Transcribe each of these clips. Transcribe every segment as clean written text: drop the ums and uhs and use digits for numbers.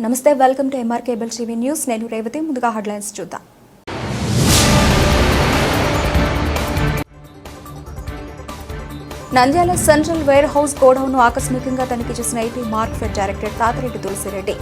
నమస్తే, welcome to MR cable TV news. నేను రేవతి. ముందుగా హెడ్లైన్స్ చూద్దాం. నంద్యాల సెంట్రల్ వేర్ హౌస్ గోడౌన్ను ఆకస్మికంగా తనిఖీ చేసిన ఏపీ మార్క్ఫెడ్ డైరెక్టర్ తాతిరెడ్డి తులసిరెడ్డి.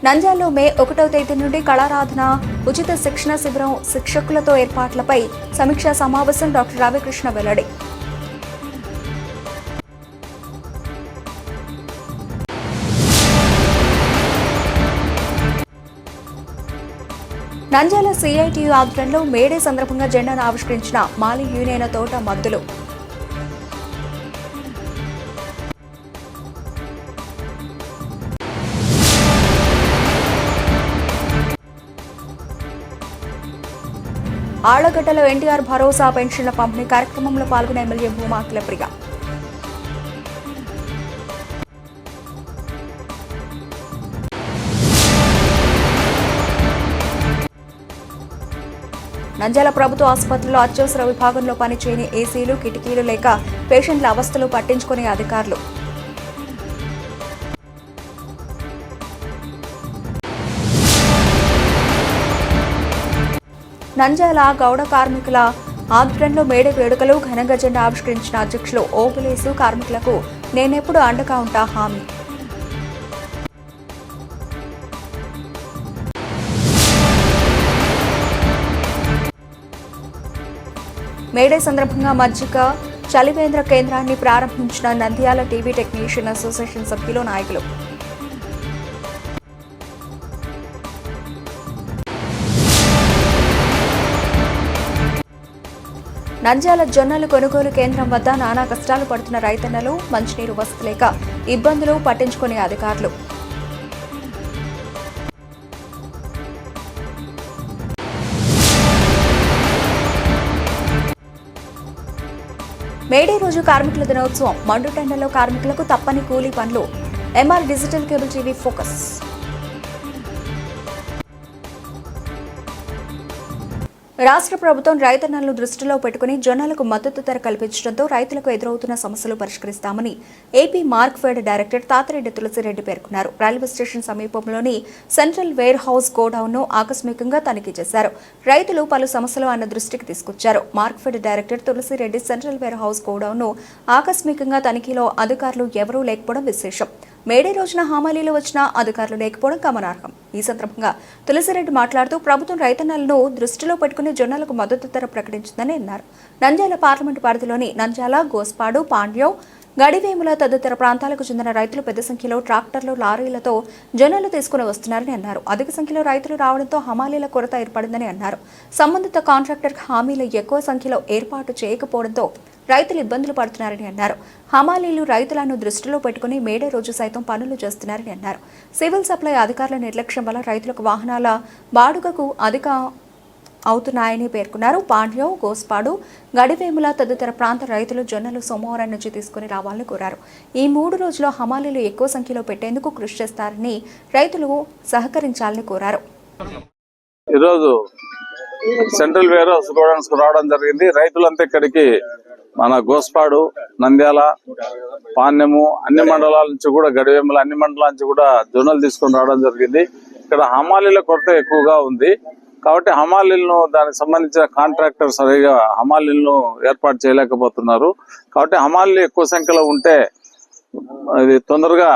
నంద్యాలలో మే 1వ తేదీ నుండి కళారాధన ఉచిత శిక్షణ శిబిరం శిక్షకులతో ఏర్పాట్లపై సమీక్షా సమావేశం. డాక్టర్ రామకృష్ణ వెల్లడి. నంద్యాల సిఐటియు ఆధ్వర్యంలో మేడే సందర్భంగా జెండాను ఆవిష్కరించిన మాలి యూనియన్ తోట మద్దులు. ఆళ్లగడ్డలో ఎన్టీఆర్ భరోసా పెన్షన్ల పంపిణీ కార్యక్రమంలో పాల్గొన్న ఎమ్మెల్యే భూమా అఖిలప్రియ. నంద్యాల ప్రభుత్వ ఆసుపత్రిలో అత్యవసర విభాగంలో పనిచేయని ఏసీలు, కిటికీలు లేక పేషెంట్ల అవస్థలు పట్టించుకునే అధికారులు. నంద్యాల గౌడ కార్మికుల ఆధ్వర్యంలో మేడే వేడుకలు ఘనంగా జెండా ఆవిష్కరించిన అధ్యక్షులు ఓబులేసు. కార్మికులకు నేనెప్పుడు అండగా ఉంటా హామీ. మేడే సందర్భంగా మజ్జిగ చలివేంద్ర కేంద్రాన్ని ప్రారంభించిన నంద్యాల టీవీ టెక్నీషియన్ అసోసియేషన్ సభ్యులు, నాయకులు. నంద్యాల జొన్నలు కొనుగోలు కేంద్రం వద్ద నానా కష్టాలు పడుతున్న రైతన్నలు, మంచినీరు వసతి లేక ఇబ్బందులు పట్టించుకునే అధికారులు. మేడే రోజు కార్మికుల దినోత్సవం. మండుటెండలో కార్మికులకు తప్పని కూలీ పనులు. MR digital cable TV focus. రాష్ట్ర ప్రభుత్వం రైతన్నలను దృష్టిలో పెట్టుకుని జొన్నలకు మద్దతు ధర కల్పించడంతో రైతులకు ఎదురవుతున్న సమస్యలు పరిష్కరిస్తామని ఏపీ మార్క్ఫెడ్ డైరెక్టర్ తాతిరెడ్డి తులసిరెడ్డి పేర్కొన్నారు. రైల్వే స్టేషన్ సమీపంలోని సెంట్రల్ వేర్ హౌస్ గోడౌన్ను ఆకస్మికంగా తనిఖీ చేశారు. రైతులు పలు సమస్యలు ఆయన దృష్టికి తీసుకొచ్చారు. Markfed director Tulasireddy central warehouse గోడౌన్ను ఆకస్మికంగా తనిఖీలో అధికారులు ఎవరూ లేకపోవడం విశేషం. మేడే రోజున హమాలీలు వచ్చిన అధికారులు లేకపోవడం గమనార్హం. ఈ సందర్భంగా తులసిరెడ్డి మాట్లాడుతూ ప్రభుత్వం రైతన్నలను దృష్టిలో పెట్టుకుని జొన్నలకు మద్దతు ధర ప్రకటించిందని అన్నారు. నంద్యాల పార్లమెంటు పరిధిలోని నంద్యాల, గోస్పాడు, పాండ్యం, గడివేముల తదితర ప్రాంతాలకు చెందిన రైతులు పెద్ద సంఖ్యలో ట్రాక్టర్లు, లారీలతో జొన్నలు తీసుకుని వస్తున్నారని అన్నారు. అధిక సంఖ్యలో రైతులు రావడంతో హమాలీల కొరత ఏర్పడిందని అన్నారు. సంబంధిత కాంట్రాక్టర్ హామీలు ఎక్కువ సంఖ్యలో ఏర్పాటు చేయకపోవడంతో రైతులు ఇబ్బందులు పడుతున్నారని అన్నారు. హమాలీలు రైతులను దృష్టిలో పెట్టుకుని మేడే రోజు సైతం పనులు చేస్తున్నారని అన్నారు. సివిల్ సప్లై అధికారుల నిర్లక్ష్యం వల్ల రైతులకు వాహనాల బాడుగకు అధిక అవుతున్నాయని పేర్కొన్నారు. పాండ్యం, గోస్పాడు, గడివేముల తదితర ప్రాంత రైతులు జొన్నలు సోమవారం నుంచి తీసుకుని రావాలని కోరారు. ఈ 3 రోజుల్లో హమాలీలు ఎక్కువ సంఖ్యలో పెట్టేందుకు కృషి చేస్తారని రైతులు సహకరించాలని కోరారు. ఈరోజు సెంట్రల్ వేర్ హౌస్ గోడౌన్స్ కు రావడం జరిగింది. రైతులంతా ఇక్కడికి మన గోస్పాడు, నంద్యాల, పాణ్యము అన్ని మండలాల నుంచి కూడా, గడివేముల అన్ని మండలాల నుంచి కూడా జొన్నలు తీసుకొని రావడం జరిగింది. ఇక్కడ హమాలీల కొరత ఎక్కువగా ఉంది కాబట్టి హమాలీలను దానికి సంబంధించిన కాంట్రాక్టర్ సరిగా హమాలీలను ఏర్పాటు చేయలేకపోతున్నారు. కాబట్టి హమాలీలు ఎక్కువ సంఖ్యలో ఉంటే అది తొందరగా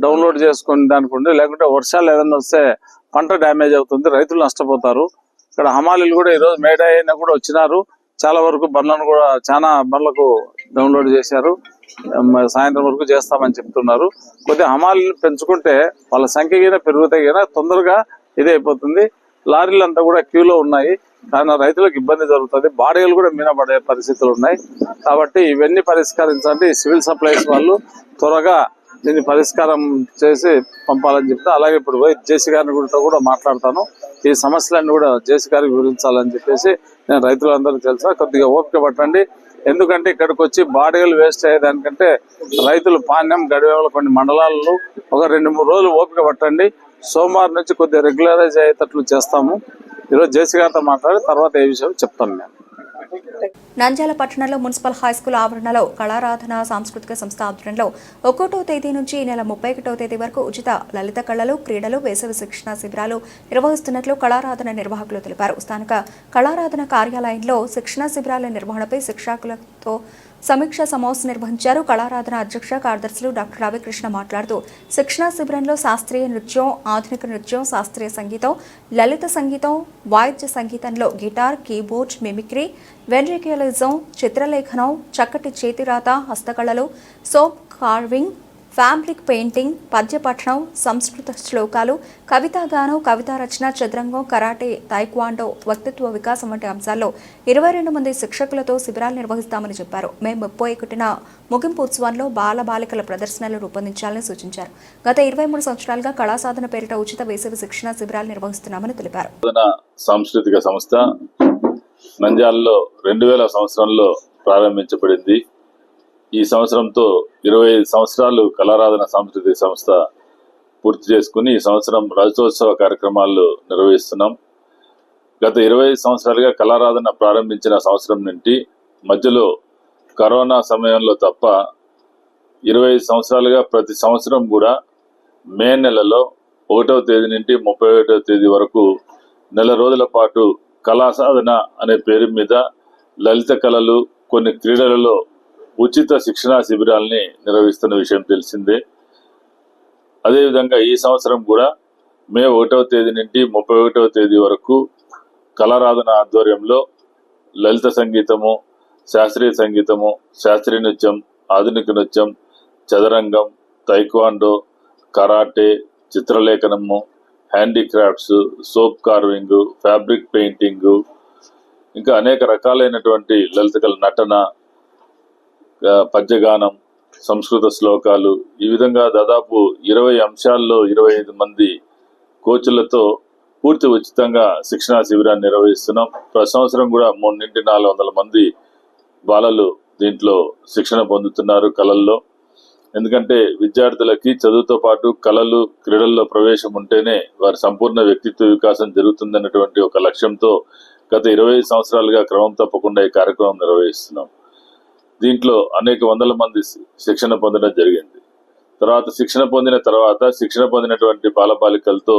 డౌన్లోడ్ చేసుకుని దానికి ఉండి, లేకుంటే వర్షాలు ఏదైనా వస్తే పంట డ్యామేజ్ అవుతుంది, రైతులు నష్టపోతారు. ఇక్కడ హమాలీలు కూడా ఈరోజు మేడే అయినా కూడా వచ్చినారు. చాలా వరకు బండ్లను కూడా చాలా బండ్లకు డౌన్లోడ్ చేశారు. సాయంత్రం వరకు చేస్తామని చెప్తున్నారు. కొద్దిగా హమాలీలు పెంచుకుంటే వాళ్ళ సంఖ్య పెరుగుతాయి, తొందరగా ఇదే అయిపోతుంది. లారీలు అంతా కూడా క్యూలో ఉన్నాయి, కానీ రైతులకు ఇబ్బంది జరుగుతుంది. బాడీలు కూడా మీనపడే పరిస్థితులు ఉన్నాయి. కాబట్టి ఇవన్నీ పరిష్కరించాలంటే సివిల్ సప్లైస్ వాళ్ళు త్వరగా దీన్ని పరిష్కారం చేసి పంపాలని చెప్తా. అలాగే ఇప్పుడు పోయి జేసీ గారిని కూడా మాట్లాడతాను. ఈ సమస్యలన్నీ కూడా జేసీ గారికి వివరించాలని చెప్పేసి నేను రైతులందరికీ తెలుసా, కొద్దిగా ఓపిక పట్టండి. ఎందుకంటే ఇక్కడికి వచ్చి బాడీలు వేస్ట్ అయ్యేదానికంటే రైతులు పాణ్యం, గడివేముల కొన్ని మండలాలలో ఒక 2-3 రోజులు ఓపిక పట్టండి. సోమవారం నుంచి కొద్దిగా రెగ్యులరైజ్ అయ్యేటట్లు చేస్తాము. ఈరోజు జేసీ గారితో మాట్లాడి తర్వాత ఏ విషయం చెప్తాను నేను. నంద్యాల పట్టణంలో మున్సిపల్ హైస్కూల్ ఆవరణలో కళారాధన సాంస్కృతిక సంస్థ ఆధ్వర్యంలో 1వ తేదీ నుంచి ఈ నెల 31వ తేదీ వరకు ఉచిత లలిత కళలు, క్రీడలు, వేసవి శిక్షణ శిబిరాలు నిర్వహిస్తున్నట్లు కళారాధన నిర్వాహకులు తెలిపారు. స్థానిక కళారాధన కార్యాలయంలో శిక్షణ శిబిరాల నిర్వహణపై శిక్షకులతో సమీక్ష సమావేశం నిర్వహించారు. కళారాధన అధ్యక్ష కార్యదర్శులు డాక్టర్ రవికృష్ణ మాట్లాడుతూ శిక్షణా శిబిరంలో శాస్త్రీయ నృత్యం, ఆధునిక నృత్యం, శాస్త్రీయ సంగీతం, లలిత సంగీతం, వాయిద్య సంగీతంలో గిటార్, కీబోర్డ్, మిమిక్రీ, వెంట్రిక్యులరిజం, చిత్రలేఖనం, చక్కటి చేతిరాత, హస్తకళలు, సోప్ కార్వింగ్, ఫ్యాబ్రిక్ పెయింటింగ్, పద్యపఠనం, సంస్కృత శ్లోకాలు, కవితాగానం, కవితా రచన, చదరంగం, కరాటే, తైక్వాండో, వ్యక్తిత్వ వికాసం వంటి అంశాల్లో 22 మంది శిక్షకులతో శిబిరాలు నిర్వహిస్తామని చెప్పారు. మే 31న ముగింపు ఉత్సవంలో బాలబాలికల ప్రదర్శనలు రూపొందించాలని సూచించారు. గత 23 సంవత్సరాలుగా కళాసాధన పేరిట ఉచిత వేసవి శిక్షణ శిబిరాలు నిర్వహిస్తున్నామని తెలిపారు. సాంస్కృతిక సంస్థ నంద్యాలలో 2000 సంవత్సరంలో ప్రారంభించబడింది. ఈ సంవత్సరంతో 25 సంవత్సరాలు కళారాధన సాంస్కృతిక సంస్థ పూర్తి చేసుకుని ఈ సంవత్సరం రజతోత్సవ కార్యక్రమాలు నిర్వహిస్తున్నాం. గత 25 సంవత్సరాలుగా కళారాధన ప్రారంభించిన సంవత్సరం నుండి మధ్యలో కరోనా సమయంలో తప్ప 25 సంవత్సరాలుగా ప్రతి సంవత్సరం కూడా మే నెలలో 1వ తేదీ నుండి 31వ తేదీ వరకు నెల రోజుల పాటు కళాసాధన అనే పేరు మీద లలిత కళలు, కొన్ని క్రీడలలో ఉచిత శిక్షణా శిబిరాల్ని నిర్వహిస్తున్న విషయం తెలిసిందే. అదేవిధంగా ఈ సంవత్సరం కూడా మే 1వ తేదీ నుండి 31వ తేదీ వరకు కళారాధన ఆధ్వర్యంలో లలిత సంగీతము, శాస్త్రీయ సంగీతము, శాస్త్రీయ నృత్యం, ఆధునిక నృత్యం, చదరంగం, తైక్వాండో, కరాటే, చిత్రలేఖనము, handicrafts, soap carving, fabric painting, ఇంకా అనేక రకాలైనటువంటి లలిత కళ, నటన, పద్యగానం, సంస్కృత శ్లోకాలు, ఈ విధంగా దాదాపు 20 అంశాల్లో 25 మంది కోచ్లతో పూర్తి ఉచితంగా శిక్షణా శిబిరాన్ని నిర్వహిస్తున్నాం. ప్రతి సంవత్సరం కూడా 3 నుండి 400 మంది బాలలు దీంట్లో శిక్షణ పొందుతున్నారు కళల్లో. ఎందుకంటే విద్యార్థులకి చదువుతో పాటు కళలు, క్రీడల్లో ప్రవేశం ఉంటేనే వారి సంపూర్ణ వ్యక్తిత్వ వికాసం జరుగుతుందన్నటువంటి ఒక లక్ష్యంతో గత 25 సంవత్సరాలుగా క్రమం తప్పకుండా ఈ కార్యక్రమం నిర్వహిస్తున్నాం. దీంట్లో అనేక వందల మంది శిక్షణ పొందడం జరిగింది. శిక్షణ పొందినటువంటి బాలబాలికలతో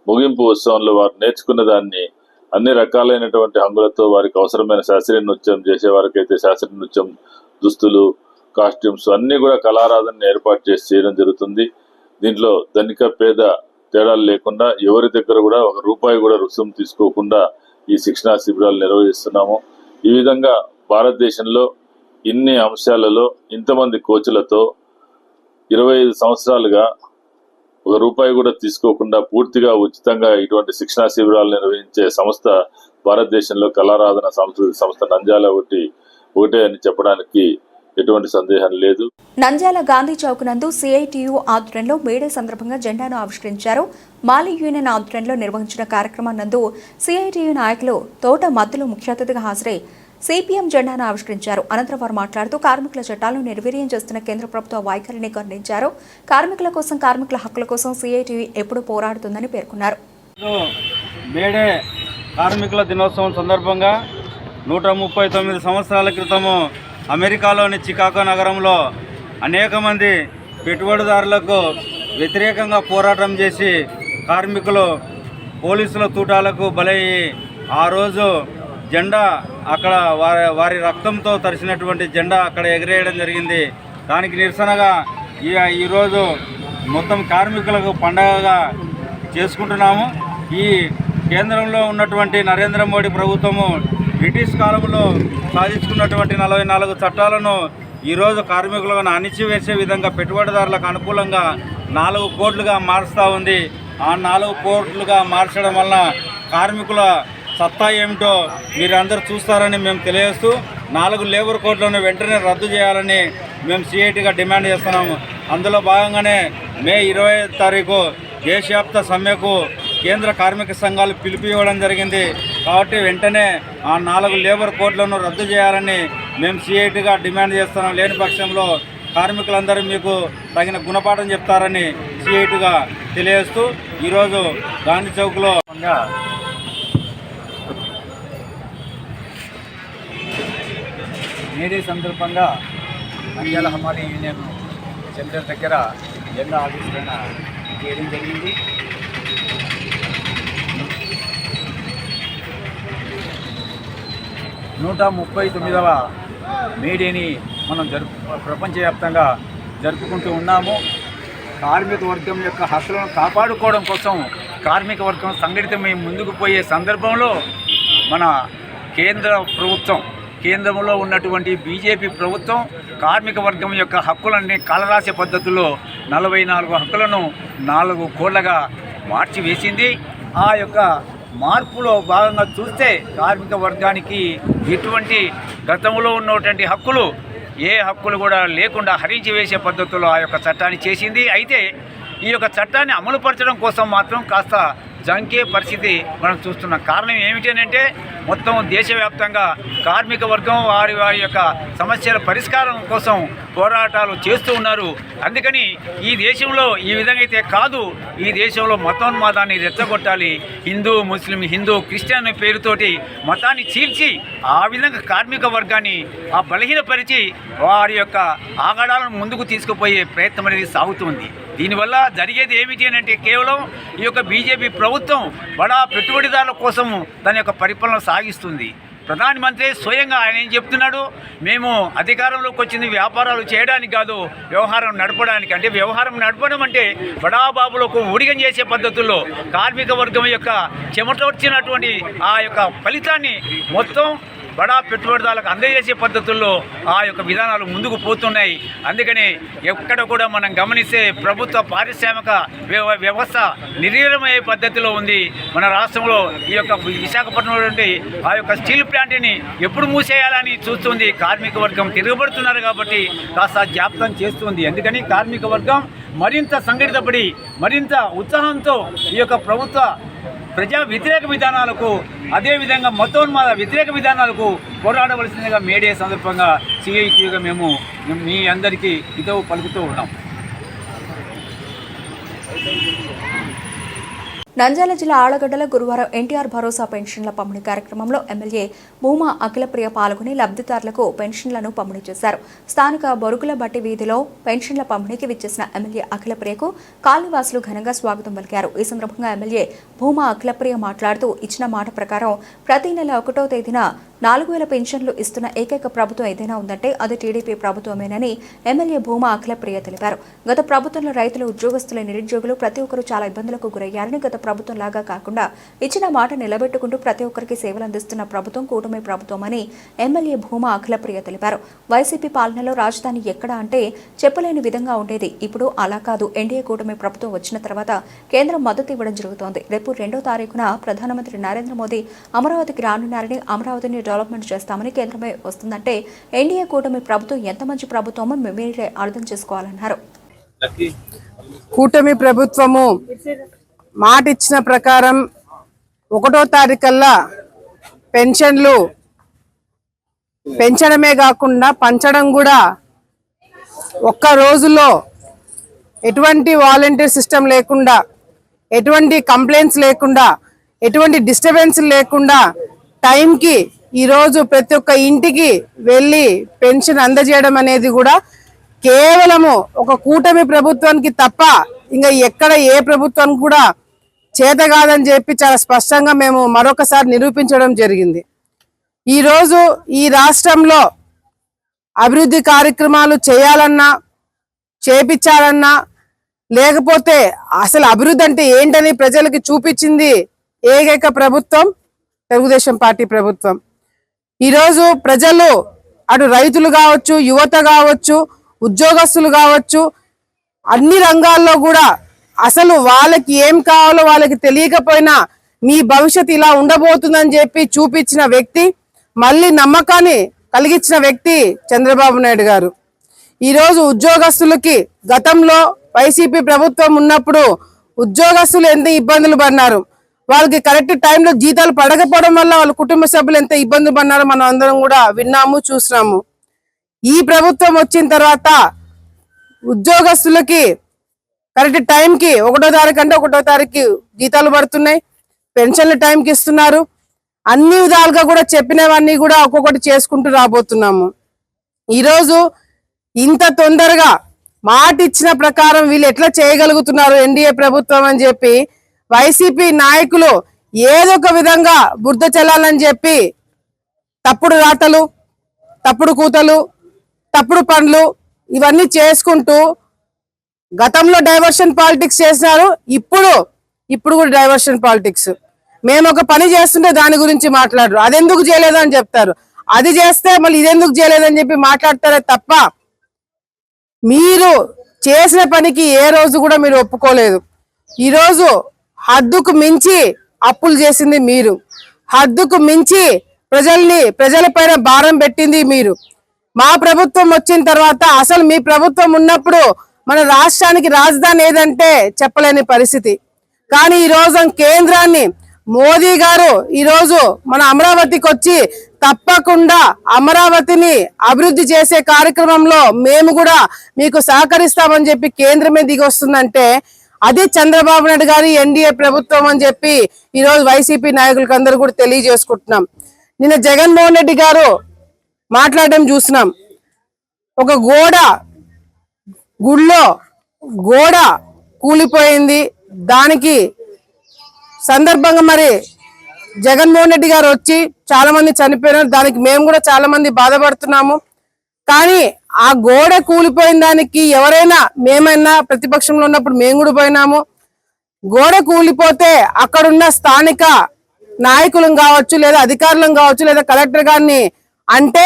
ముగింపు ఉత్సవంలో వారు నేర్చుకున్న దాన్ని అన్ని రకాలైనటువంటి హంగులతో వారికి అవసరమైన శాస్త్రీయ నృత్యం చేసే వారికైతే శాస్త్రీయ నృత్యం దుస్తులు, కాస్ట్యూమ్స్ అన్ని కూడా కళారాధనని ఏర్పాటు చేసి చేయడం జరుగుతుంది. దీంట్లో ధనిక పేద తేడాలు లేకుండా ఎవరి దగ్గర కూడా ₹1 కూడా రుసుము తీసుకోకుండా ఈ శిక్షణా శిబిరాలు నిర్వహిస్తున్నాము. ఈ విధంగా భారతదేశంలో ఇన్ని అంశాలలో ఇంతమంది కోచ్లతో 25 సంవత్సరాలుగా ₹1 కూడా తీసుకోకుండా పూర్తిగా ఉచితంగా ఇటువంటి శిక్షణా శిబిరాలు నిర్వహించే సంస్థ భారతదేశంలో కళారాధన సాంస్కృతిక సంస్థ నంద్యాల ఒకటే అని చెప్పడానికి ఎటువంటి సందేహం లేదు. నంద్యాల గాంధీ చౌక్ నందు సిఐటియు ఆధ్వర్యంలో మేడే సందర్భంగా జెండాను ఆవిష్కరించారు. మాలీ యూనియన్ ఆధ్వర్యంలో నిర్వహించిన కార్యక్రమం నందు సిఐటియు నాయకులు తోట మద్దులు ముఖ్య అతిథిగా హాజరై సిపిఎం జెండాను ఆవిష్కరించారు. అనంతరం వారు మాట్లాడుతూ కార్మికుల చట్టాలను నిర్వీర్యం చేస్తున్న కేంద్ర ప్రభుత్వ వైఖరిని ఖండించారు. కార్మికుల కోసం, కార్మికుల హక్కుల కోసం సిఐటియు ఎప్పుడు పోరాడుతుందని పేర్కొన్నారు. మేడే కార్మికుల దినోత్సవం సందర్భంగా 139 సంవత్సరాల క్రితము అమెరికాలోని చికాగో నగరంలో అనేక మంది పెట్టుబడిదారులకు వ్యతిరేకంగా పోరాటం చేసి కార్మికులు పోలీసుల తూటాలకు బలయ్యి ఆ రోజు జెండా అక్కడ వారి రక్తంతో తరిసినటువంటి జెండా అక్కడ ఎగిరేయడం జరిగింది. దానికి నిరసనగా ఈరోజు మొత్తం కార్మికులకు పండగగా చేసుకుంటున్నాము. ఈ కేంద్రంలో ఉన్నటువంటి నరేంద్ర మోడీ ప్రభుత్వము బ్రిటిష్ కాలంలో సాధించుకున్నటువంటి 44 చట్టాలను ఈరోజు కార్మికులను అణిచివేసే విధంగా పెట్టుబడిదారులకు అనుకూలంగా 4 కోట్లుగా మారుస్తూ ఉంది. ఆ 4 కోట్లుగా మార్చడం వలన కార్మికుల సత్తా ఏమిటో మీరందరూ చూస్తారని మేము తెలియజేస్తూ 4 లేబర్ కోడ్లను వెంటనే రద్దు చేయాలని మేము సిఐటిగా డిమాండ్ చేస్తున్నాము. అందులో భాగంగానే మే 20వ తారీఖు దేశవ్యాప్త సమ్మెకు కేంద్ర కార్మిక సంఘాలు పిలుపు ఇవ్వడం జరిగింది. కాబట్టి వెంటనే ఆ 4 లేబర్ కోడ్లను రద్దు చేయాలని మేము సిఐటిగా డిమాండ్ చేస్తున్నాం. లేని పక్షంలో కార్మికులందరూ మీకు తగిన గుణపాఠం చెప్తారని సిఐటిగా తెలియజేస్తూ ఈరోజు గాంధీ చౌక్లో మేడే సందర్భంగా నంద్యాల హమాలి యూనియన్ సెంటర్ దగ్గర జెండా ఆవిష్కరణ చేయడం జరిగింది. నూట 39వ మేడేని మనం ప్రపంచవ్యాప్తంగా జరుపుకుంటూ ఉన్నాము. కార్మిక వర్గం యొక్క హక్కులను కాపాడుకోవడం కోసం కార్మిక వర్గం సంఘటితమై ముందుకు పోయే సందర్భంలో మన కేంద్రంలో ఉన్నటువంటి బీజేపీ ప్రభుత్వం కార్మిక వర్గం యొక్క హక్కులన్నీ కాలరాసే పద్ధతిలో 44 హక్కులను 4 కోళ్లగా మార్చివేసింది. ఆ యొక్క మార్పులో భాగంగా చూస్తే కార్మిక వర్గానికి ఎటువంటి గతంలో ఉన్నటువంటి హక్కులు ఏ హక్కులు కూడా లేకుండా హరించి వేసే పద్ధతిలో ఆ యొక్క చట్టాన్ని చేసింది. అయితే ఈ యొక్క చట్టాన్ని అమలుపరచడం కోసం మాత్రం కాస్త జంకే పరిస్థితి మనం చూస్తున్నాం. కారణం ఏమిటంటే మొత్తం దేశవ్యాప్తంగా కార్మిక వర్గం వారి యొక్క సమస్యల పరిష్కారం కోసం పోరాటాలు చేస్తూ ఉన్నారు. అందుకని ఈ దేశంలో ఈ విధంగా అయితే కాదు, ఈ దేశంలో మతోన్మాదాన్ని రెచ్చగొట్టాలి. హిందూ క్రిస్టియన్ పేరుతోటి మతాన్ని చీల్చి ఆ విధంగా కార్మిక వర్గాన్ని బలహీనపరిచి వారి యొక్క ఆగడాలను ముందుకు తీసుకుపోయే ప్రయత్నం అనేది సాగుతుంది. దీనివల్ల జరిగేది ఏమిటి అంటే కేవలం ఈ యొక్క బీజేపీ ప్రభుత్వం బడా పెట్టుబడిదారుల కోసం తన యొక్క పరిపాలన సాగిస్తుంది. ప్రధానమంత్రి స్వయంగా ఆయన ఏం చెప్తున్నాడు, మేము అధికారంలోకి వచ్చింది వ్యాపారాలు చేయడానికి కాదు, వ్యవహారం నడపడానికి. అంటే వ్యవహారం నడపడం అంటే బడాబాబులకు ఊడిగం చేసే పద్ధతుల్లో కార్మిక వర్గం యొక్క చెమటొచ్చినటువంటి ఆ యొక్క ఫలితాన్ని మొత్తం బడా పెట్టుబడిదారులకు అందజేసే పద్ధతుల్లో ఆ యొక్క విధానాలు ముందుకు పోతున్నాయి. అందుకని ఎక్కడ కూడా మనం గమనిస్తే ప్రభుత్వ పారిశ్రామిక వ్యవస్థ నిర్వీర్యమయ్యే పద్ధతిలో ఉంది. మన రాష్ట్రంలో ఈ యొక్క విశాఖపట్నం నుండి ఆ యొక్క స్టీల్ ప్లాంట్ని ఎప్పుడు మూసేయాలని చూస్తుంది. కార్మిక వర్గం తిరగబడుతున్నారు కాబట్టి కాస్త జాప్యం చేస్తుంది. అందుకని కార్మిక వర్గం మరింత సంఘటితపడి మరింత ఉత్సాహంతో ఈ యొక్క ప్రభుత్వ ప్రజా వ్యతిరేక విధానాలకు, అదేవిధంగా మతోన్మాద వ్యతిరేక విధానాలకు పోరాడవలసిందిగా మేడే సందర్భంగా సిఐటిగా మేము మీ అందరికీ హితవు పలుకుతూ ఉన్నాం. నంద్యాల జిల్లా ఆళ్లగడ్డలో గురువారం ఎన్టీఆర్ భరోసా పెన్షన్ల పంపిణీ కార్యక్రమంలో ఎమ్మెల్యే భూమా అఖిలప్రియ పాల్గొని లబ్ధిదారులకు పెన్షన్లను పంపిణీ చేశారు. స్థానిక బొరుగుల బట్టి వీధిలో పెన్షన్ల పంపిణీకి విచ్చేసిన ఎమ్మెల్యే అఖిలప్రియకు కాలనీవాసులు ఘనంగా స్వాగతం పలికారు. ఈ సందర్భంగా ఎమ్మెల్యే భూమా అఖిలప్రియ మాట్లాడుతూ ఇచ్చిన మాట ప్రకారం ప్రతి నెల 1వ తేదీన 4000 పెన్షన్లు ఇస్తున్న ఏకైక ప్రభుత్వం ఏదైనా ఉందంటే అది టీడీపీ ప్రభుత్వమేనని ఎమ్మెల్యే భూమా అఖిలప్రియ తెలిపారు. గత ప్రభుత్వంలో రైతులు, ఉద్యోగస్తుల, నిరుద్యోగులు ప్రతి ఒక్కరూ చాలా ఇబ్బందులకు గురయ్యారని, గత ప్రభుత్వం లాగా కాకుండా ఇచ్చిన మాట నిలబెట్టుకుంటూ ప్రతి ఒక్కరికి సేవలు అందిస్తున్న ప్రభుత్వం కూటమి ప్రభుత్వమని ఎమ్మెల్యే భూమా అఖిలప్రియ తెలిపారు. వైసీపీ పాలనలో రాజధాని ఎక్కడ అంటే చెప్పలేని విధంగా ఉండేది. ఇప్పుడు అలా కాదు. ఎన్డీఏ కూటమి ప్రభుత్వం వచ్చిన తర్వాత కేంద్రం మద్దతు ఇవ్వడం జరుగుతోంది. రేపు 2వ తారీఖున ప్రధానమంత్రి నరేంద్ర మోదీ అమరావతికి రానున్నారని, అమరావతిని డెవలప్మెంట్ చేస్తామని కేంద్రమే వస్తుందంటే ఎన్డీఏ కూటమి ప్రభుత్వం ఎంత మంచి ప్రభుత్వమో మీరే అర్థం చేసుకోవాలన్నారు. కూటమి ప్రభుత్వము మాట ఇచ్చిన ప్రకారం 1వ తారీఖుల్లా పెన్షన్లు పెంచడమే కాకుండా పంచడం కూడా ఒక్క రోజులో ఎటువంటి వాలంటీర్ సిస్టమ్ లేకుండా, ఎటువంటి కంప్లైంట్స్ లేకుండా, ఎటువంటి డిస్టర్బెన్స్ లేకుండా టైంకి ఈరోజు ప్రతి ఒక్క ఇంటికి వెళ్ళి పెన్షన్ అందజేయడం అనేది కూడా కేవలము ఒక కూటమి ప్రభుత్వానికి తప్ప ఇంకా ఎక్కడ ఏ ప్రభుత్వానికి కూడా చేత కాదని చెప్పి చాలా స్పష్టంగా మేము మరొకసారి నిరూపించడం జరిగింది. ఈరోజు ఈ రాష్ట్రంలో అభివృద్ధి కార్యక్రమాలు చేయాలన్నా, చేపించాలన్నా, లేకపోతే అసలు అభివృద్ధి అంటే ఏంటని ప్రజలకి చూపించింది ఏకైక ప్రభుత్వం తెలుగుదేశం పార్టీ ప్రభుత్వం. ఈరోజు ప్రజలు అటు రైతులు కావచ్చు, యువత కావచ్చు, ఉద్యోగస్తులు కావచ్చు, అన్ని రంగాల్లో కూడా అసలు వాళ్ళకి ఏం కావాలో వాళ్ళకి తెలియకపోయినా మీ భవిష్యత్తు ఇలా ఉండబోతుందని చెప్పి చూపించిన వ్యక్తి, మళ్ళీ నమ్మకాన్ని కలిగించిన వ్యక్తి చంద్రబాబు నాయుడు గారు. ఈరోజు ఉద్యోగస్తులకి గతంలో వైసీపీ ప్రభుత్వం ఉన్నప్పుడు ఉద్యోగస్తులు ఎంత ఇబ్బందులు పడినారు, వాళ్ళకి కరెక్ట్ టైంలో జీతాలు పడకపోవడం వల్ల వాళ్ళ కుటుంబ సభ్యులు ఎంత ఇబ్బంది పడినారో మనం అందరం కూడా విన్నాము, చూసినాము. ఈ ప్రభుత్వం వచ్చిన తర్వాత ఉద్యోగస్తులకి కరెక్ట్ టైంకి 1వ తారీఖు అంటే 1వ తారీఖు జీతాలు పడుతున్నాయి, పెన్షన్లు టైంకి ఇస్తున్నారు. అన్ని విధాలుగా కూడా చెప్పినవన్నీ కూడా ఒక్కొక్కటి చేసుకుంటూ రాబోతున్నాము. ఈరోజు ఇంత తొందరగా మాట ఇచ్చిన ప్రకారం వీళ్ళు ఎట్లా చేయగలుగుతున్నారు ఎన్డీఏ ప్రభుత్వం అని చెప్పి వైసీపీ నాయకులు ఏదో ఒక విధంగా బురద చల్లాలని చెప్పి తప్పుడు రాతలు, తప్పుడు కూతలు, తప్పుడు పనులు ఇవన్నీ చేసుకుంటూ గతంలో డైవర్షన్ పాలిటిక్స్ చేసినారు. ఇప్పుడు కూడా డైవర్షన్ పాలిటిక్స్. మేము ఒక పని చేస్తుంటే దాని గురించి మాట్లాడరు, అదెందుకు చేయలేదు అని చెప్తారు. అది చేస్తే మళ్ళీ ఇదెందుకు చేయలేదని చెప్పి మాట్లాడతారే తప్ప మీరు చేసిన పనికి ఏ రోజు కూడా మీరు ఒప్పుకోలేదు. ఈరోజు హద్దుకు మించి అప్పులు చేసింది మీరు, హద్దుకు మించి ప్రజలపైన భారం పెట్టింది మీరు. మా ప్రభుత్వం వచ్చిన తర్వాత అసలు మీ ప్రభుత్వం ఉన్నప్పుడు మన రాష్ట్రానికి రాజధాని ఏదంటే చెప్పలేని పరిస్థితి. కానీ ఈ రోజు కేంద్రాన్ని మోదీ గారు ఈరోజు మన అమరావతికి వచ్చి తప్పకుండా అమరావతిని అభివృద్ధి చేసే కార్యక్రమంలో మేము కూడా మీకు సహకరిస్తామని చెప్పి కేంద్రమే దిగి వస్తుందంటే అది చంద్రబాబు నాయుడు గారి ఎన్డీఏ ప్రభుత్వం అని చెప్పి ఈరోజు వైసీపీ నాయకులకు అందరూ కూడా తెలియజేసుకుంటున్నాం. నిన్న జగన్మోహన్ రెడ్డి గారు మాట్లాడడం చూసినాం. ఒక గుడిలో గోడ కూలిపోయింది, దానికి సందర్భంగా మరి జగన్మోహన్ రెడ్డి గారు వచ్చి చాలా మంది చనిపోయినారు, దానికి మేము కూడా చాలా మంది బాధపడుతున్నాము. కానీ ఆ గోడ కూలిపోయిన దానికి ఎవరైనా మేమైనా ప్రతిపక్షంలో ఉన్నప్పుడు మేము కూడా పోయినాము. గోడ కూలిపోతే అక్కడున్న స్థానిక నాయకులం కావచ్చు, లేదా అధికారులం కావచ్చు, లేదా కలెక్టర్ గారిని అంటే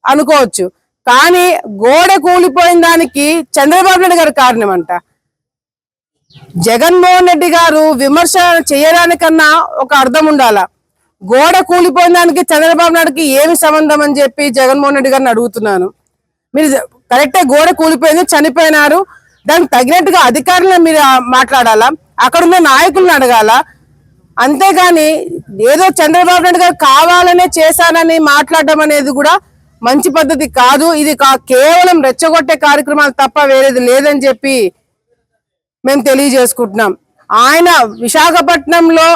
అనుకోవచ్చు. కానీ గోడ కూలిపోయిన దానికి చంద్రబాబు నాయుడు గారు కారణం అంట. జగన్మోహన్ రెడ్డి గారు విమర్శ చేయడానికన్నా ఒక అర్థం ఉండాల. గోడ కూలిపోయిన దానికి చంద్రబాబు నాయుడుకి ఏమి సంబంధం అని చెప్పి జగన్మోహన్ రెడ్డి గారిని అడుగుతున్నాను. మీరు కరెక్టే, గోడ కూలిపోయింది, చనిపోయినారు, దానికి తగినట్టుగా అధికారులను మీరు మాట్లాడాలా, అక్కడున్న నాయకులను అడగాల. అంతేగాని ఏదో చంద్రబాబు నాయుడు గారు కావాలనే చేశానని మాట్లాడడం అనేది కూడా మంచి పద్ధతి కాదు. ఇది కేవలం రెచ్చగొట్టే కార్యక్రమాలు తప్ప వేరేది లేదని చెప్పి మేము తెలియజేసుకుంటున్నాం. ఆయన విశాఖపట్నంలో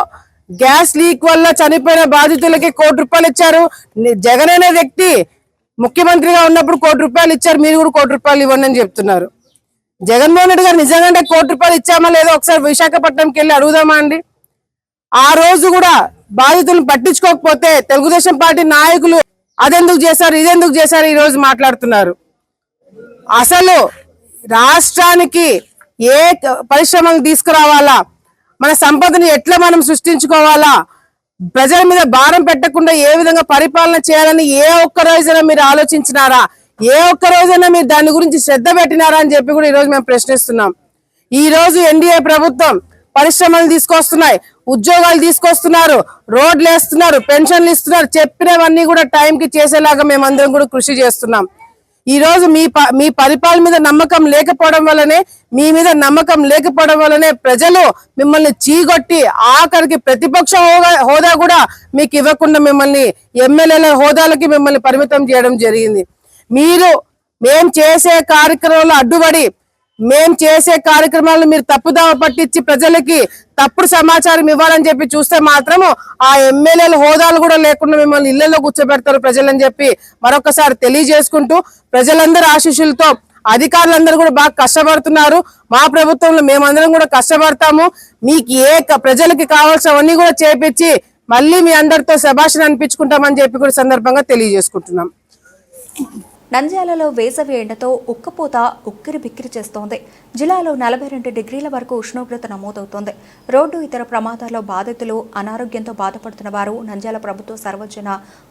గ్యాస్ లీక్ వల్ల చనిపోయిన బాధితులకి ₹1 ఇచ్చారు. జగన్ అనే వ్యక్తి ముఖ్యమంత్రిగా ఉన్నప్పుడు ₹1 ఇచ్చారు, మీరు కూడా ₹1 ఇవ్వండి అని చెప్తున్నారు. జగన్మోహన్ రెడ్డి గారు నిజంగా ₹1 ఇచ్చామా లేదో ఒకసారి విశాఖపట్నంకి వెళ్ళి అడుగుదామా అండి. ఆ రోజు కూడా బాధితులను పట్టించుకోకపోతే తెలుగుదేశం పార్టీ నాయకులు అదెందుకు చేశారు, ఇదెందుకు చేశారు ఈ రోజు మాట్లాడుతున్నారు. అసలు రాష్ట్రానికి ఏ పరిశ్రమలు తీసుకురావాలా, మన సంపదను ఎట్లా మనం సృష్టించుకోవాలా, ప్రజల మీద భారం పెట్టకుండా ఏ విధంగా పరిపాలన చేయాలని ఏ ఒక్క రోజైనా మీరు ఆలోచించినారా, ఏ ఒక్క రోజైనా మీరు దాని గురించి శ్రద్ధ పెట్టినారా అని చెప్పి కూడా ఈ రోజు మేము ప్రశ్నిస్తున్నాం. ఈ రోజు ఎన్డీఏ ప్రభుత్వం పరిశ్రమలు తీసుకొస్తున్నాయి, ఉద్యోగాలు తీసుకొస్తున్నారు, రోడ్లు వేస్తున్నారు, పెన్షన్లు ఇస్తున్నారు, చెప్పినవన్నీ కూడా టైంకి చేసేలాగా మేమందరం కూడా కృషి చేస్తున్నాం. ఈ రోజు మీ పరిపాలన మీద నమ్మకం లేకపోవడం వల్లనే, మీ మీద నమ్మకం లేకపోవడం వల్లనే ప్రజలు మిమ్మల్ని చీగొట్టి ఆఖరికి ప్రతిపక్ష హోదా కూడా మీకు ఇవ్వకుండా మిమ్మల్ని ఎమ్మెల్యేల హోదాలకి మిమ్మల్ని పరిమితం చేయడం జరిగింది. మేం చేసే కార్యక్రమాలు అడ్డుపడి, మేం చేసే కార్యక్రమాలను మీరు తప్పుదావ పట్టించి ప్రజలకి తప్పుడు సమాచారం ఇవ్వాలని చెప్పి చూస్తే మాత్రము ఆ ఎమ్మెల్యేల హోదాలు కూడా లేకుండా మిమ్మల్ని ఇళ్లలో కూర్చోబెడతారు ప్రజలని చెప్పి మరొకసారి తెలియజేసుకుంటూ, ప్రజలందరూ ఆశీస్సులతో అధికారులందరూ కూడా బాగా కష్టపడుతున్నారు. మా ప్రభుత్వంలో మేమందరం కూడా కష్టపడతాము. మీకు ప్రజలకి కావాల్సినవన్నీ కూడా చేపించి మళ్ళీ మీ అందరితో శభాషణ అనిపించుకుంటామని చెప్పి కూడా సందర్భంగా తెలియజేసుకుంటున్నాం. నంద్యాలలో వేసవి ఎండతో ఉక్కపోత ఉక్కిరి బిక్కిరి చేస్తోంది. జిల్లాలో 42 డిగ్రీల వరకు ఉష్ణోగ్రత నమోదవుతోంది. రోడ్డు ఇతర ప్రమాదాల్లో బాధితులు, అనారోగ్యంతో బాధపడుతున్న వారు నంద్యాల ప్రభుత్వ సర్వజన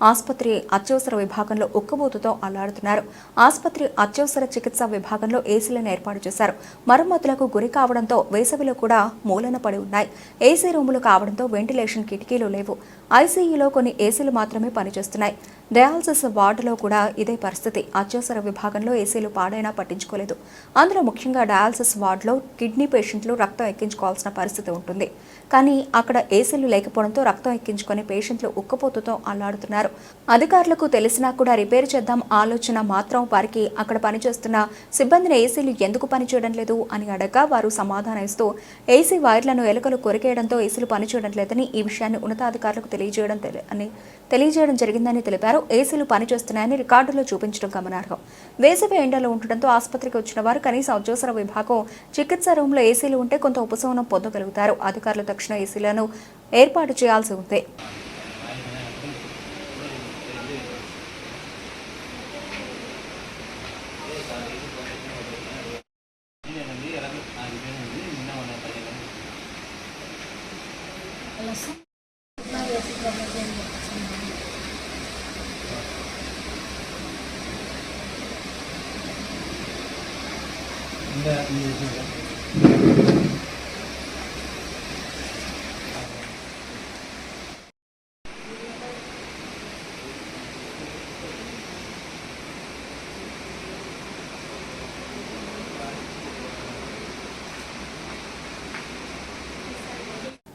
ఆసుపత్రి అత్యవసర విభాగంలో ఉక్కబోతుతో అల్లాడుతున్నారు. ఆసుపత్రి అత్యవసర చికిత్సా విభాగంలో ఏసీలను ఏర్పాటు చేశారు. మరమ్మతులకు గురి కావడంతో వేసవిలో కూడా మూలన పడి ఉన్నాయి. ఏసీ రూములు కావడంతో వెంటిలేషన్ కిటికీలు లేవు. ఐసీయూలో కొన్ని ఏసీలు మాత్రమే పనిచేస్తున్నాయి. డయాలసిస్ వార్డులో కూడా ఇదే పరిస్థితి. అత్యవసర విభాగంలో ఏసీలు పాడైనా పట్టించుకోలేదు. అందులో ముఖ్యంగా డయాలసిస్ డయాలసిస్ వార్డులో కిడ్నీ పేషెంట్లు రక్తం ఎక్కించుకోవాల్సిన పరిస్థితి ఉంటుంది. కానీ అక్కడ ఏసీలు లేకపోవడంతో రక్తం ఎక్కించుకునే పేషెంట్లు ఉక్కపోతతో అల్లాడుతున్నారు. అధికారులకు తెలిసినా కూడా రిపేర్ చేద్దాం ఆలోచన మాత్రం వారికి అక్కడ పనిచేస్తున్న సిబ్బందిని ఏసీలు ఎందుకు పనిచేయడం లేదు అని అడగా వారు సమాధానం ఇస్తూ ఏసీ వైర్లను ఎలుకలు కొరికేయడంతో ఏసీలు పనిచేయడం లేదని, ఈ విషయాన్ని ఉన్నతాధికారులకు తెలియజేయడం జరిగిందని తెలిపారు. ఏసీలు పనిచేస్తున్నాయని రికార్డులో చూపించడం గమనార్హం. వేసవి ఎండలో ఉండడంతో ఆసుపత్రికి వచ్చిన వారు కనీసం అత్యవసర విభాగం చికిత్స రూమ్లో ఏసీలు ఉంటే కొంత ఉపశమనం పొందగలుగుతారు. అధికారులు తక్షణ ఏసీలను ఏర్పాటు చేయాల్సి ఉంది.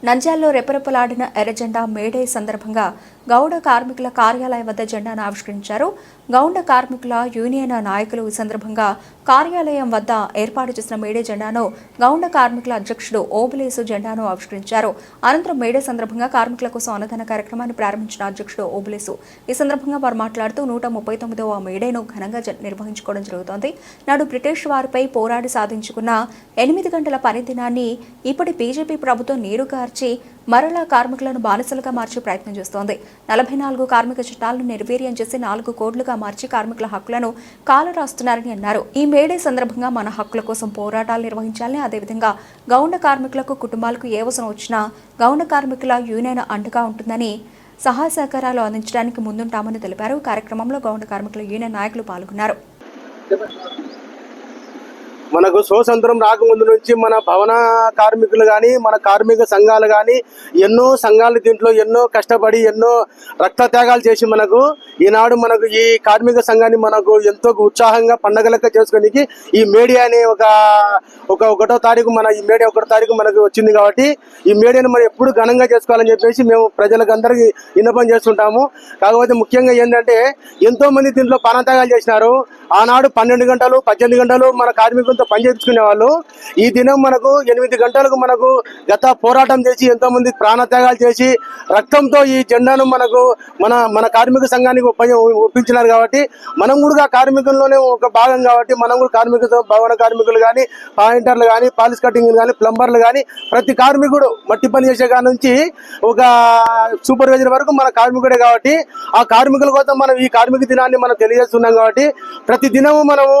నంద్యాలలో రెపరెపలాడిన ఎర్రజెండా మేడే సందర్భంగా గౌడ కార్మికుల కార్యాలయం వద్ద జెండాను ఆవిష్కరించారు. గౌడ కార్మికుల యూనియన్ నాయకులు ఈ సందర్భంగా కార్యాలయం వద్ద ఏర్పాటు చేసిన మేడే జెండాను గౌడ కార్మికుల అధ్యక్షుడు ఓబులేసు జెండాను ఆవిష్కరించారు. అనంతరం మేడే సందర్భంగా కార్మికుల కోసం అన్నదాన కార్యక్రమాన్ని ప్రారంభించిన అధ్యక్షుడు ఓబులేసు ఈ సందర్భంగా వారు మాట్లాడుతూ 139వ మేడేను ఘనంగా నిర్వహించుకోవడం జరుగుతోంది. నాడు బ్రిటిష్ వారిపై పోరాడి సాధించుకున్న 8 గంటల పని దినాన్ని ఇప్పటి బీజేపీ ప్రభుత్వం నీరుగార్చి మరలా కార్మికులను బానిసలుగా మార్చే ప్రయత్నం చేస్తోంది. 44 కార్మిక చట్టాలను నిర్వీర్యం చేసి 4 కోడ్లుగా మార్చి కార్మికుల హక్కులను కాలరాస్తున్నారని అన్నారు. ఈ మేడే సందర్భంగా మన హక్కుల కోసం పోరాటాలు నిర్వహించాలని, అదేవిధంగా గౌండ కార్మికులకు కుటుంబాలకు ఏ అవసరం వచ్చినా గౌండ కార్మికుల యూనియన్ అండగా ఉంటుందని, సహాయ సహకారాలు అందించడానికి ముందుంటామని తెలిపారు. కార్యక్రమంలో గౌండ కార్మికుల యూనియన్ నాయకులు పాల్గొన్నారు. మనకు స్వతంత్రం రాకముందు నుంచి మన భవన కార్మికులు కానీ, మన కార్మిక సంఘాలు కానీ ఎన్నో సంఘాలు దీంట్లో ఎన్నో కష్టపడి ఎన్నో రక్త త్యాగాలు చేసి మనకు ఈనాడు మనకు ఈ కార్మిక సంఘాన్ని మనకు ఎంతో ఉత్సాహంగా పండగలెక్క చేసుకోనికి ఈ మేడియా అనే ఒకటో తారీఖు మన ఈ మేడియా 1వ తారీఖు మనకు వచ్చింది. కాబట్టి ఈ మేడియాను మనం ఎప్పుడు ఘనంగా చేసుకోవాలని చెప్పేసి మేము ప్రజలకు అందరికీ విన్నపం చేస్తుంటాము. కాకపోతే ముఖ్యంగా ఏంటంటే ఎంతో మంది దీంట్లో ప్రాణత్యాగాలు చేసినారు. ఆనాడు 12 గంటలు 18 గంటలు మన కార్మికులతో పని చేయించుకునే వాళ్ళు ఈ దినం మనకు 8 గంటలకు మనకు గత పోరాటం చేసి ఎంతో మంది ప్రాణత్యాగాలు చేసి రక్తంతో ఈ జెండాను మనకు మన కార్మిక సంఘానికి ఒప్పించినారు. కాబట్టి మనం కూడా కార్మికుల్లోనే ఒక భాగం. కాబట్టి మనం కూడా భవన కార్మికులు కానీ, పాయింటర్లు కానీ, పాలిష్ కటింగ్ కానీ, ప్లంబర్లు కానీ ప్రతి కార్మికుడు మట్టి పని చేసే కాడ నుంచి ఒక సూపర్వైజర్ వరకు మన కార్మికుడే. కాబట్టి ఆ కార్మికుల కోసం మనం ఈ కార్మిక దినాన్ని మనం తెలియజేస్తున్నాం. కాబట్టి ప్రతి దినము మనము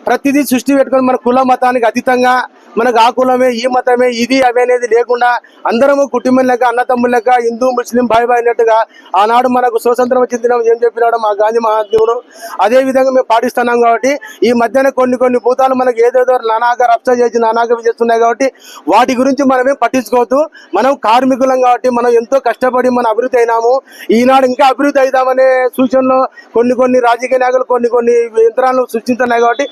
ప్రతిదీ సృష్టి పెట్టుకొని మన కుల మతానికి అతీతంగా మనకు ఆ కులమే ఈ మతమే ఇది అవి అనేది లేకుండా అందరము కుటుంబం లెక్క అన్నతమ్ముల లెక్క హిందూ ముస్లిం బాయ్ అన్నట్టుగా ఆనాడు మనకు స్వతంత్రం వచ్చిన దినం ఏం చెప్పినాడు మా గాంధీ మహాత్ముడు అదే విధంగా మేము పాటిస్తున్నాం. కాబట్టి ఈ మధ్యన కొన్ని భూతాలు మనకు ఏదేదో నానాగా రప్త చేసి నానాగా చేస్తున్నాయి. కాబట్టి వాటి గురించి మనమే పట్టించుకోవద్దు. మనం కార్మికులం కాబట్టి మనం ఎంతో కష్టపడి మన అభివృద్ధి అయినాము. ఈనాడు ఇంకా అభివృద్ధి అవుదామనే సూచనలో కొన్ని రాజకీయ నాయకులు కొన్ని యంత్రాలను సృష్టిస్తున్నాయి. కాబట్టి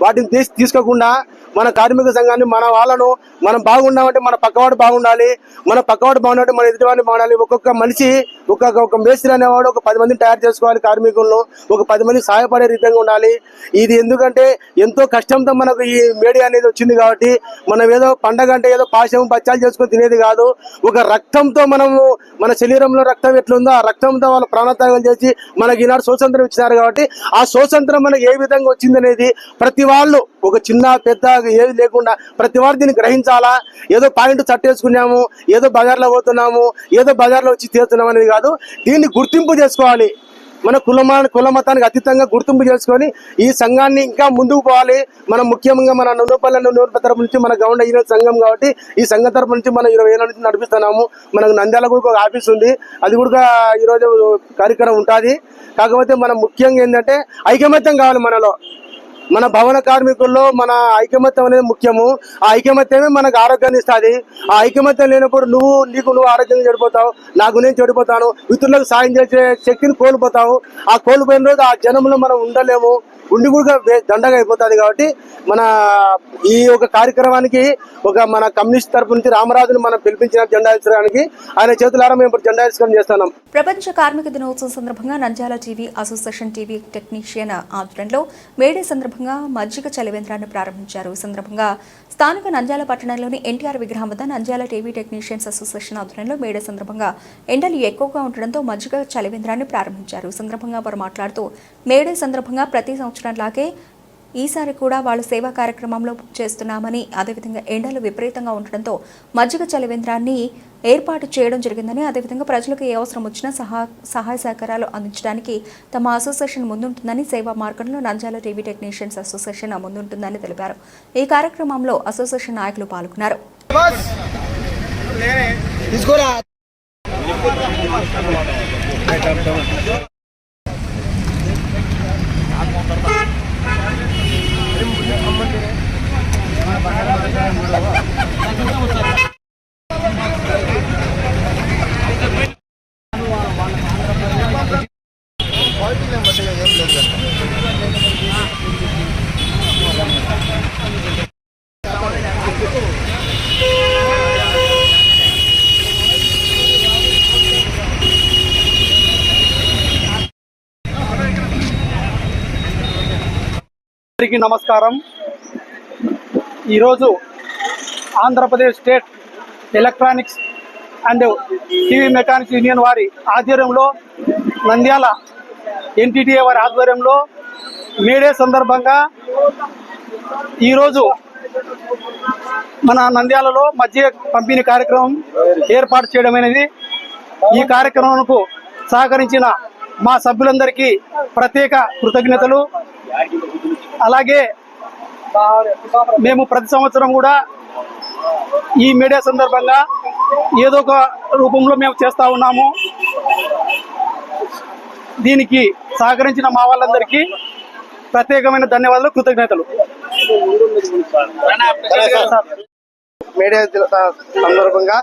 వాటిని తీసుకోకుండా మన కార్మిక సంఘాన్ని మన వాళ్ళను మనం బాగుండాలంటే మన పక్కవాడు బాగుండాలి. మన పక్కవాడు బాగుండాలంటే మన ఎదుటివాడిని బాగుండాలి. ఒక్కొక్క మనిషి ఒక మేస్త్రి అనేవాడు ఒక 10 మందిని తయారు చేసుకోవాలి. కార్మికులను ఒక 10 మంది సహాయపడే రీతిగా ఉండాలి. ఇది ఎందుకంటే ఎంతో కష్టంతో మనకు ఈ మేడియా అనేది వచ్చింది. కాబట్టి మనం ఏదో పండగ అంటే ఏదో పాశం బచ్చాలు చేసుకొని తినేది కాదు. ఒక రక్తంతో మనము మన శరీరంలో రక్తం ఎట్లుందో ఆ రక్తంతో వాళ్ళు ప్రాణత్యాగం చేసి మనకి ఈనాడు స్వాతంత్రం ఇచ్చినారు. కాబట్టి ఆ స్వాతంత్రం మనకి ఏ విధంగా వచ్చింది అనేది ప్రతి వాళ్ళు ఒక చిన్న పెద్ద ఏది లేకుండా ప్రతి వారు దీన్ని గ్రహించాలా. ఏదో పాయింట్ చట్టేసుకున్నాము, ఏదో బజార్లో పోతున్నాము, ఏదో బజార్లో వచ్చి తీస్తున్నాం అనేది కాదు. దీన్ని గుర్తింపు చేసుకోవాలి. మన కుల మతానికి అతీతంగా గుర్తింపు చేసుకొని ఈ సంఘాన్ని ఇంకా ముందుకు పోవాలి. మనం ముఖ్యంగా మన నూనెపల్లి తరపు నుంచి మన గౌండ యూనియన్ సంఘం కాబట్టి ఈ సంఘం తరపు నుంచి మనం 20 ఏళ్ళ నుంచి నడిపిస్తున్నాము. మనకు నంద్యాల కూడా ఒక ఆఫీస్ ఉంది, అది కూడా ఈరోజు కార్యక్రమం ఉంటుంది. కాకపోతే మనం ముఖ్యంగా ఏంటంటే ఐకమత్యం కావాలి. మన భవన కార్మికుల్లో మన ఐకమత్యం అనేది ముఖ్యము. ఆ ఐకమత్యమే మనకు ఆరోగ్యాన్ని ఇస్తుంది. ఆ ఐకమత్యం లేనప్పుడు నువ్వు ఆరోగ్యంగా చెడిపోతావు, నేను చెడిపోతాను, ఇతరులకు సాయం చేసే శక్తిని కోల్పోతావు. ఆ కోల్పోయిన రోజు ఆ జనంలో మనం ఉండలేము. ఉండి కూడా దండగా అయిపోతుంది. కాబట్టి మన ఈ ఒక కార్యక్రమానికి మన కమ్యూనిస్ట్ తరపు నుంచి రామరాజును మనం పిలిపించిన జెండా ఎత్తడానికి ఆయన చేతులారా మేము ఇప్పుడు జెండా ఎత్తుకొని చేస్తున్నాం. ప్రపంచ కార్మిక దినోత్సవం సందర్భంగా Nandyal TV association TV technician ఆధ్వర్యంలో మేడే సందర్భంగా మజ్జిగ చలివేంద్రాన్ని ప్రారంభించారు. ఈ సందర్భంగా స్థానిక నంద్యాల పట్టణంలోని ఎన్టీఆర్ విగ్రహం వద్ద నంద్యాల టీవీ టెక్నీషియన్స్ అసోసియేషన్ ఆధ్వర్యంలో మేడే సందర్భంగా ఎండలు ఎక్కువగా ఉండడంతో మజ్జిగ చలివేంద్రాన్ని ప్రారంభించారు. ఈ సందర్భంగా వారు మాట్లాడుతూ మేడే సందర్భంగా ప్రతి సంవత్సరంలాగే ఈసారి కూడా వాళ్ళు సేవా కార్యక్రమంలో చేస్తున్నామని, అదేవిధంగా ఎండలు విపరీతంగా ఉండడంతో మజ్జిగ చలివేంద్రాన్ని ఏర్పాటు చేయడం జరిగిందని, అదేవిధంగా ప్రజలకు ఏ అవసరం వచ్చినా సహాయ సహకారాలు అందించడానికి తమ అసోసియేషన్ ముందుంటుందని, సేవా మార్గంలో నంద్యాల టీవీ టెక్నీషియన్స్ అసోసియేషన్ ముందుంటుందని తెలిపారు. ఈ కార్యక్రమంలో అసోసియేషన్ నాయకులు పాల్గొన్నారు. అందరికీ నమస్కారం. ఈరోజు Andhra Pradesh state electronics and TV mechanics union వారి ఆధ్వర్యంలో, నంద్యాల ఎన్టీటీఏ వారి ఆధ్వర్యంలో మేడే సందర్భంగా ఈరోజు మన నంద్యాలలో మజ్జిగ పంపిణీ కార్యక్రమం ఏర్పాటు చేయడం అనేది. ఈ కార్యక్రమంకు సహకరించిన మా సభ్యులందరికీ ప్రత్యేక కృతజ్ఞతలు. అలాగే మేము ప్రతి సంవత్సరం కూడా ఈ మీడియా సందర్భంగా ఏదో ఒక రూపంలో మేము చేస్తూ ఉన్నాము. దీనికి సహకరించిన మా వాళ్ళందరికీ ప్రత్యేకమైన ధన్యవాదాలు, కృతజ్ఞతలు. మీడియా సందర్భంగా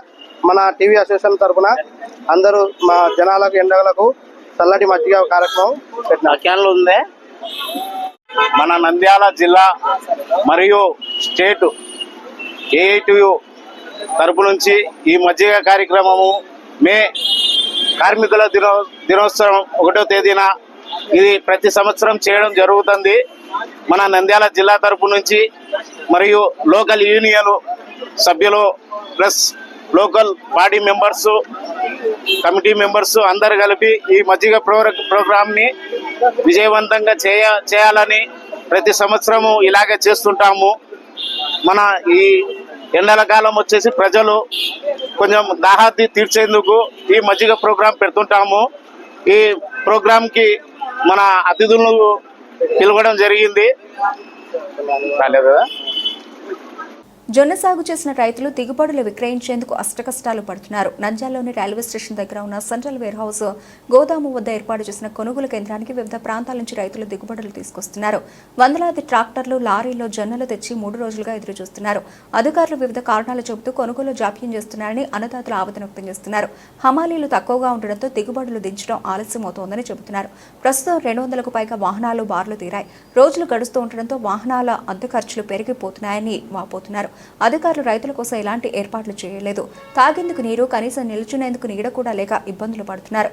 మన టీవీ అసోసియేషన్ తరఫున అందరూ మా జనాలకు ఎండలకు చల్లటి మజ్జిగ కార్యక్రమం క్యాన్లు ఉంది. మన నంద్యాల జిల్లా మరియు స్టేట్ ఏఐటియు తరపు నుంచి ఈ మజ్జిగ కార్యక్రమము మే కార్మికుల దినోత్సవం 1వ తేదీన ఇది ప్రతి సంవత్సరం చేయడం జరుగుతుంది. మన నంద్యాల జిల్లా తరపు నుంచి మరియు లోకల్ యూనియన్ సభ్యులు plus local body members, committee members అందరు కలిపి ఈ మజ్జిగ ప్రోగ్రామ్ని విజయవంతంగా చేయాలని ప్రతి సంవత్సరము ఇలాగే చేస్తుంటాము. మన ఈ ఎండల కాలం వచ్చేసి ప్రజలు కొంచెం దాహార్తి తీర్చేందుకు ఈ మజ్జిగ ప్రోగ్రాం పెడుతుంటాము. ఈ ప్రోగ్రాంకి మన అతిథులను పిలవడం జరిగింది. రాలేదు కదా. జొన్న సాగు చేసిన రైతులు దిగుబడులు విక్రయించేందుకు అష్టకష్టాలు పడుతున్నారు. నంద్యాలలోని రైల్వే స్టేషన్ దగ్గర ఉన్న సెంట్రల్ వేర్ హౌస్ గోదాము వద్ద ఏర్పాటు చేసిన కొనుగోలు కేంద్రానికి వివిధ ప్రాంతాల నుంచి రైతులు దిగుబడులు తీసుకొస్తున్నారు. వందలాది ట్రాక్టర్లు, లారీల్లో జొన్నలు తెచ్చి 3 రోజులుగా ఎదురు చూస్తున్నారు. అధికారులు వివిధ కారణాలు చెబుతూ కొనుగోలు జాప్యం చేస్తున్నారని అన్నదాతలు ఆవేదన వ్యక్తం చేస్తున్నారు. హమాలీలు తక్కువగా ఉండడంతో దిగుబడులు దించడం ఆలస్యమవుతోందని చెబుతున్నారు. ప్రస్తుతం 200కు పైగా వాహనాలు బార్లు తీరాయి. రోజులు గడుస్తూ ఉండడంతో వాహనాల అద్దె ఖర్చులు పెరిగిపోతున్నాయని వాపోతున్నారు. అధికారులు రైతుల కోసం ఎలాంటి ఏర్పాట్లు చేయలేదు. తాగేందుకు నీరు, కనీసం నిల్చునేందుకు నీడ కూడా లేక ఇబ్బందులు పడుతున్నారు.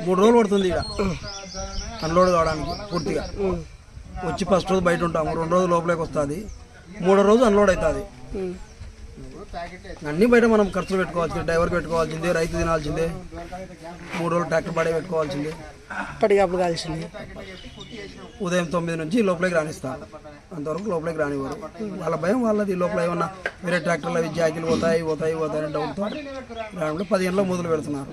3 రోజులు పడుతుంది ఇక్కడ అన్లోడ్ కావడానికి పూర్తిగా. వచ్చి ఫస్ట్ రోజు బయట ఉంటాము, 2 రోజులు లోపలికి వస్తుంది, 3వ రోజు అన్లోడ్ అవుతుంది. అన్నీ బయట మనం ఖర్చులు పెట్టుకోవాల్సిందే, డ్రైవర్కి పెట్టుకోవాల్సిందే, రైతు తినాల్సిందే, 3 రోజులు ట్రాక్టర్ బాడీ పెట్టుకోవాల్సిందే, పడిగాపులు కాల్సింది. ఉదయం 9 నుంచి లోపలికి రానిస్తారు, అంతవరకు లోపలికి రానివ్వరు. వాళ్ళ భయం వాళ్ళది, లోపల ఏమన్నా వేరే ట్రాక్టర్లు అవి జాకీలు పోతాయి అని డౌట్తో రావడంలో 10 గంటలకు మొదలు పెడుతున్నారు,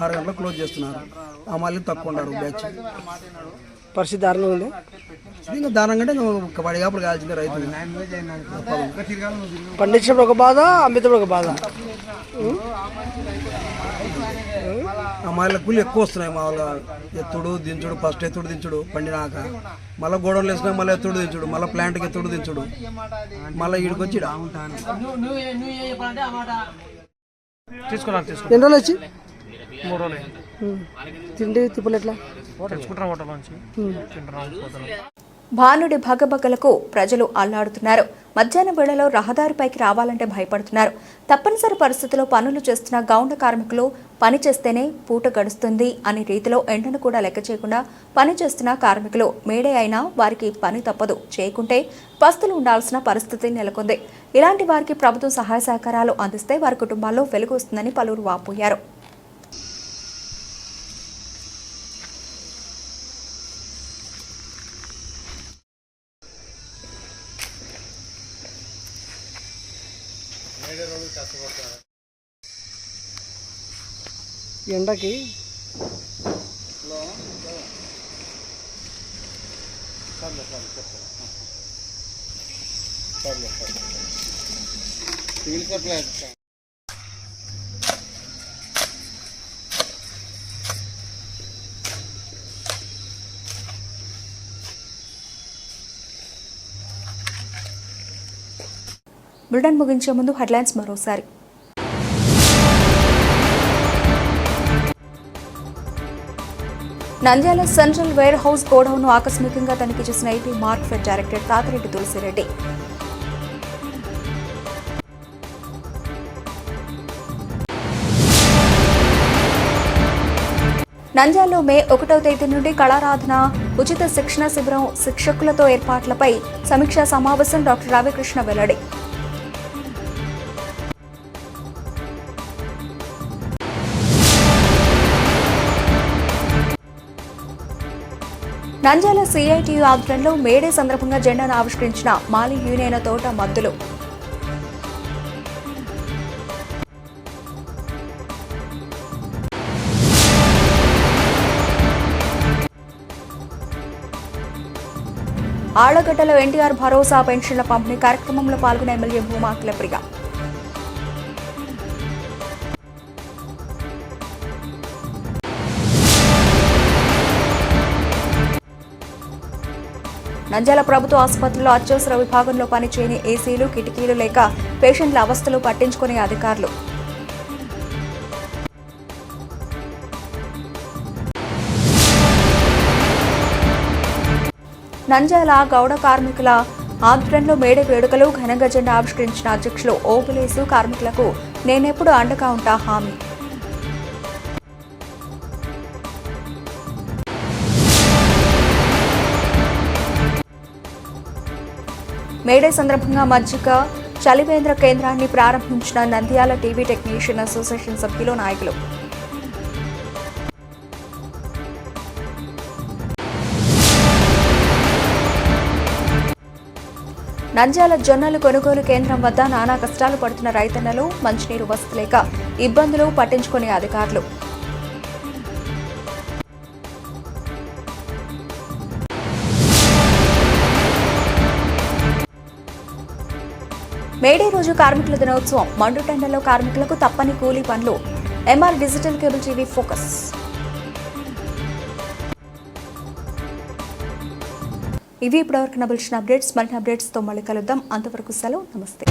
6 గంటలకు క్లోజ్ చేస్తున్నారు. ఆ మళ్ళీ తక్కువ ఉన్నారు బ్యాచ్. పరిస్థితి దారుణంగా ఉంది. ఇంకా దారుణంగా అంటే పడిగాపులు కాల్సిందే రైతులు. పండించినప్పుడు ఒక బాధ, అమ్మినప్పుడు ఒక బాధ. అమ్మాయిల కూలి ఎక్కువ వస్తున్నాయి. మామూలుగా ఎత్తుడు దించుడు, ఫస్ట్ ఎత్తుడు దించుడు పండినాక, మళ్ళీ గోడౌన్లు వేసినా మళ్ళీ ఎత్తుడు దించుడు, మళ్ళీ ప్లాంట్కి ఎత్తుడు దించుడు, మళ్ళీ ఈడికొచ్చి తీసుకున్నాను. ఎన్ని రోజులు వచ్చి? 3 రోజులు. తిండి తిప్పులు ఎట్లా? తెచ్చుకుంటున్నాం హోటల్ నుంచి. భానుడి భగభగలకు ప్రజలు అల్లాడుతున్నారు. మధ్యాహ్నం వేళలో రహదారిపైకి రావాలంటే భయపడుతున్నారు. తప్పనిసరి పరిస్థితుల్లో పనులు చేస్తున్న గౌండ కార్మికులు పని చేస్తేనే పూట గడుస్తుంది అనే రీతిలో ఎండను కూడా లెక్క చేయకుండా పని చేస్తున్న కార్మికులు మేడే అయినా వారికి పని తప్పదు, చేయకుంటే పస్తులు ఉండాల్సిన పరిస్థితి నెలకొంది. ఇలాంటి వారికి ప్రభుత్వం సహాయ సహకారాలు అందిస్తే వారి కుటుంబాల్లో వెలుగు వస్తుందని పలువురు వాపోయారు. ఎండకి బులెటిన్ ముగించే ముందు హెడ్లైన్స్ మరోసారి. నంద్యాల సెంట్రల్ వేర్ హౌస్ గోడౌన్ను ఆకస్మికంగా తనిఖీ చేసిన ఏపీ మార్క్ఫెడ్ డైరెక్టర్ తాతిరెడ్డి తులసిరెడ్డి. నంద్యాలలో మే 1వ తేదీ నుండి కళారాధన ఉచిత శిక్షణ శిబిరం శిక్షకులతో ఏర్పాట్లపై సమీక్షా సమావేశం డాక్టర్ రావికృష్ణ వెల్లడి. నంద్యాల సిఐటియు ఆధ్వర్యంలో మేడే సందర్భంగా జెండాను ఆవిష్కరించిన మాలి యూనియన్ తోట మద్దులు. ఆళ్లగడ్డలో ఎన్టీఆర్ భరోసా పెన్షన్ల పంపిణీ కార్యక్రమంలో పాల్గొన్న ఎమ్మెల్యే భూమా అఖిలప్రియ. నంద్యాల ప్రభుత్వ ఆసుపత్రిలో అత్యవసర విభాగంలో పనిచేయని ఏసీలు, కిటికీలు లేక పేషెంట్ల అవస్థలు పట్టించుకునే అధికారులు. నంద్యాల గౌడ కార్మికుల ఆధ్వర్యంలో మేడే వేడుకలు ఘనంగా జెండా ఆవిష్కరించిన అధ్యక్షులు ఓబులేసు కార్మికులకు నేనెప్పుడు అండగా ఉంటా హామీ. మేడే సందర్భంగా మజ్జిగ చలివేంద్ర కేంద్రాన్ని ప్రారంభించిన నంద్యాల టీవీ టెక్నీషియన్ అసోసియేషన్ సభ్యులు, నాయకులు. నంద్యాల జొన్నలు కొనుగోలు కేంద్రం వద్ద నానా కష్టాలు పడుతున్న రైతన్నలు, మంచినీరు వసతి లేక ఇబ్బందులు పట్టించుకునే అధికారులు. మేడే రోజు కార్మికుల దినోత్సవం. మండుటెండలో కార్మికులకు తప్పని కూలీ పనులు. MR digital cable TV focus. ఇవి ఇప్పటివరకు నబిల్చిన అప్డేట్స్. మరిన్ని అప్డేట్స్తో మళ్ళీ కలుద్దాం. అంతవరకు సెలవు. నమస్తే.